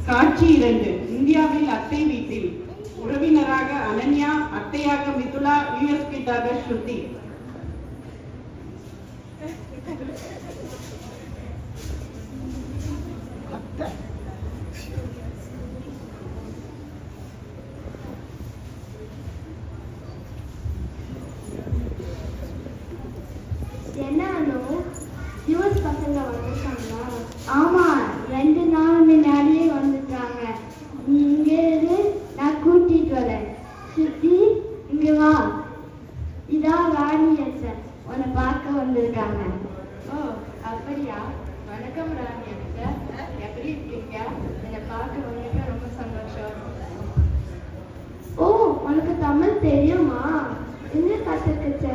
காட்சி 2. இந்தியாவில் அத்தை வீட்டில். உறவினராக அனன்யா, அத்தையாக மிதுலா, யூஎஸ் கிட்டாக ஸ்ருதி. என்னன்னு யூஎஸ் பசங்க வந்துட்டாங்களா? ஆமா, 2 நாள் முன்னாடியே வந்துட்டாங்க. இங்க இருந்து நான் கூட்டிட்டு வரேன். சுத்தி இங்க வா. இதான் ராணி சார் உன்னை பார்க்க வந்திருக்காங்க. ஓ அப்படியா? வணக்கம் ராணி சார், எப்படி இருக்கீங்க? என்னை பார்க்க வந்தீங்க, ரொம்ப சந்தோஷம். ஓ, உனக்கு தமிழ் தெரியுமா? எங்க கத்துக்கிச்ச?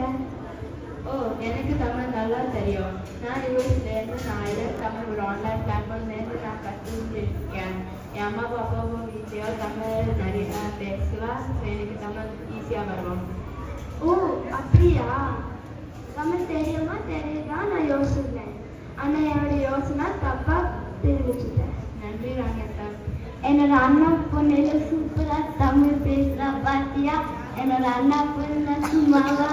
ஓ, எனக்கு தமிழ் நல்லா தெரியும். நான் யூஎஸ்லேருந்து நான் தமிழ் ஒரு ஆன்லைன் பிளாட்ஃபார்ம்லேருந்து நான் கற்றுக்கிட்டு இருக்கேன். என் அம்மா அப்பாவும் ஈஸியாக தமிழ் நிறைய பேசுவா. எனக்கு தமிழ் ஈஸியாக வரும். ஓ அப்படியா? தமிழ் தெரியுமா தெரியுதா நான் யோசிச்சேன். ஆனா என்னோட யோசனை தப்பா தெரிவிச்சுட்டேன். நன்றி ராணி சார். என்னோட அண்ணா பொண்ணு சூப்பரா தமிழ் பேசுறா பாத்தியா? என்னோட அண்ணா பொண்ணு சும்மாவா